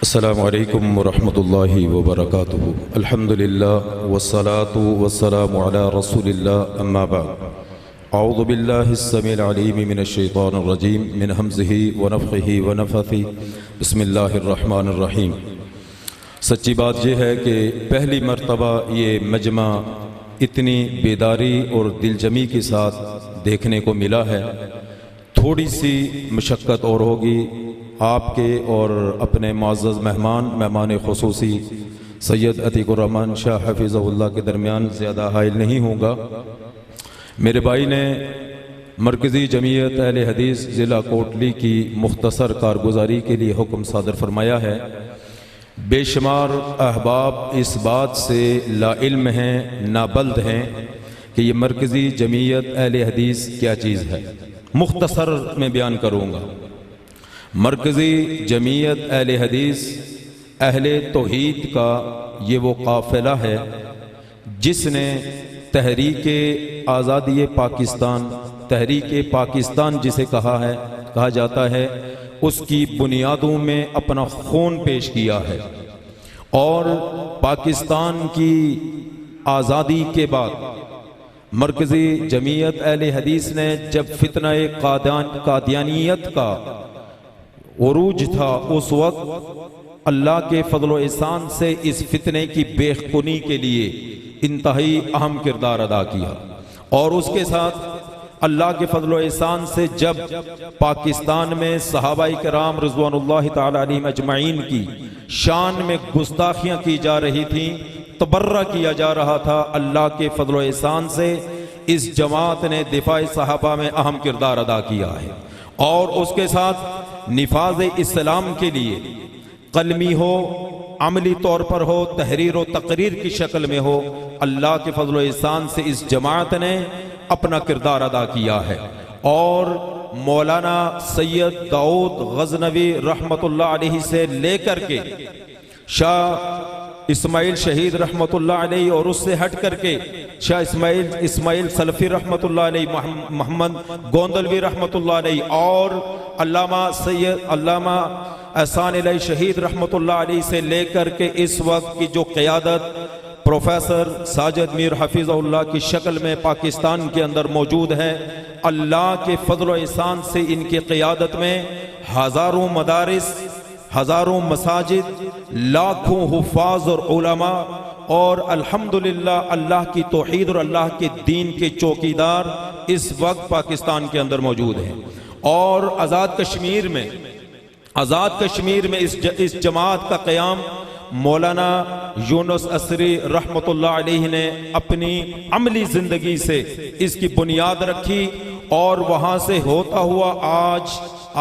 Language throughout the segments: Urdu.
السلام علیکم ورحمۃ اللہ وبرکاتہ۔ الحمدللہ والصلاة والسلام علی رسول اللہ، اما بعد۔ اعوذ باللہ السمیع العلیم من الشیطان الرجیم من ہمزہ ونفخہ ونفثہ، بسم اللہ الرحمن الرحیم۔ سچی بات یہ ہے کہ پہلی مرتبہ یہ مجمع اتنی بیداری اور دل جمی کے ساتھ دیکھنے کو ملا ہے۔ تھوڑی سی مشقت اور ہوگی، آپ کے اور اپنے معزز مہمان خصوصی سید عتیق الرحمن شاہ حفظہ اللہ کے درمیان زیادہ حائل نہیں ہوں گا۔ میرے بھائی نے مرکزی جمعیت اہل حدیث ضلع کوٹلی کی مختصر کارگزاری کے لیے حکم صادر فرمایا ہے۔ بے شمار احباب اس بات سے لا علم ہیں، نابلد ہیں کہ یہ مرکزی جمعیت اہل حدیث کیا چیز ہے۔ مختصر میں بیان کروں گا۔ مرکزی جمعیت اہل حدیث اہل توحید کا یہ وہ قافلہ ہے جس نے تحریک آزادی پاکستان، تحریک پاکستان جسے کہا جاتا ہے، اس کی بنیادوں میں اپنا خون پیش کیا ہے، اور پاکستان کی آزادی کے بعد مرکزی جمعیت اہل حدیث نے جب فتنہ قادیانیت کا عروج تھا، اس وقت اللہ کے فضل و احسان سے اس فتنے کی بے خونی کے لیے انتہائی اہم کردار ادا کیا، اور اس کے ساتھ اللہ کے فضل و احسان سے جب پاکستان میں صحابہ کرام رضوان اللہ تعالی علیہم اجمعین کی شان میں گستاخیاں کی جا رہی تھیں، تبرہ کیا جا رہا تھا، اللہ کے فضل و احسان سے اس جماعت نے دفاع صحابہ میں اہم کردار ادا کیا ہے، اور اس کے ساتھ نفاذ اسلام کے لیے قلمی ہو، عملی طور پر ہو، تحریر و تقریر کی شکل میں ہو، اللہ کے فضل و احسان سے اس جماعت نے اپنا کردار ادا کیا ہے۔ اور مولانا سید داؤد غزنوی رحمت اللہ علیہ سے لے کر کے شاہ اسماعیل شہید رحمت اللہ علیہ، اور اس سے ہٹ کر کے شاہ اسماعیل سلفی رحمت اللہ علیہ، محمد گوندلوی رحمت اللہ علیہ، اور علامہ احسان الہی شہید رحمت اللہ علیہ سے لے کر کے اس وقت کی جو قیادت پروفیسر ساجد میر حفظہ اللہ کی شکل میں پاکستان کے اندر موجود ہے، اللہ کے فضل و احسان سے ان کی قیادت میں ہزاروں مدارس، ہزاروں مساجد، لاکھوں حفاظ اور علماء، اور الحمدللہ اللہ کی توحید اور اللہ کے دین کے چوکیدار اس وقت پاکستان کے اندر موجود ہیں۔ اور آزاد کشمیر میں اس جماعت کا قیام مولانا یونس عصری رحمت اللہ علیہ نے اپنی عملی زندگی سے اس کی بنیاد رکھی، اور وہاں سے ہوتا ہوا آج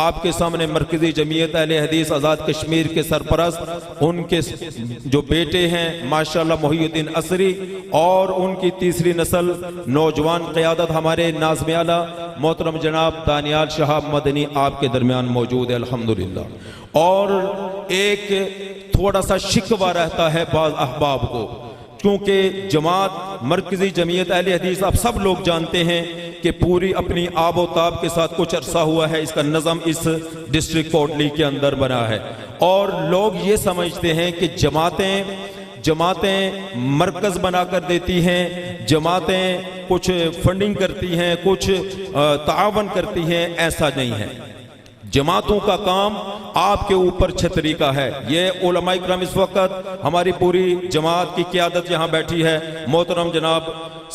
آپ کے سامنے مرکزی جمعیت اہل حدیث آزاد کشمیر کے سرپرست، ان کے جو بیٹے ہیں ماشاءاللہ محی الدین عصری، اور ان کی تیسری نسل نوجوان قیادت ہمارے ناظم اعلیٰ محترم جناب دانیال شہاب مدنی آپ کے درمیان موجود ہے الحمدللہ۔ اور ایک تھوڑا سا شکوہ رہتا ہے بعض احباب کو، کیونکہ جماعت مرکزی جمعیت اہل حدیث آپ سب لوگ جانتے ہیں کہ پوری اپنی آب و تاب کے ساتھ کچھ عرصہ ہوا ہے اس کا نظم اس ڈسٹرکٹ کوٹلی کے اندر بنا ہے، اور لوگ یہ سمجھتے ہیں کہ جماعتیں مرکز بنا کر دیتی ہیں، جماعتیں کچھ فنڈنگ کرتی ہیں، کچھ تعاون کرتی ہیں۔ ایسا نہیں ہے۔ جماعتوں کا کام آپ کے اوپر چھتری کا ہے۔ یہ علماء کرام اس وقت ہماری پوری جماعت کی قیادت یہاں بیٹھی ہے، محترم جناب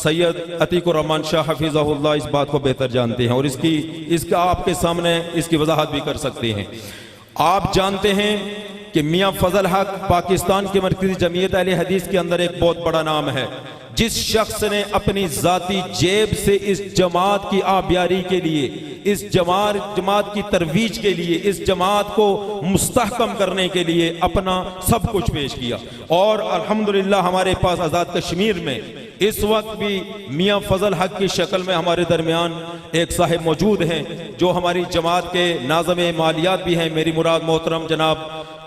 سید عتیق الرحمن شاہ حفظہ اللہ اس بات کو بہتر جانتے ہیں، اور اس کا آپ کے سامنے اس کی وضاحت بھی کر سکتے ہیں۔ آپ جانتے ہیں کہ میاں فضل حق پاکستان کے مرکزی جمعیت اہل حدیث کے اندر ایک بہت بڑا نام ہے، جس شخص نے اپنی ذاتی جیب سے اس جماعت کی آبیاری کے لیے، اس جماعت کی ترویج کے لیے، اس جماعت کو مستحکم کرنے کے لیے اپنا سب کچھ پیش کیا، اور الحمدللہ ہمارے پاس آزاد کشمیر میں اس وقت بھی میاں فضل حق کی شکل میں ہمارے درمیان ایک صاحب موجود ہیں جو ہماری جماعت کے ناظم مالیات بھی ہیں، میری مراد محترم جناب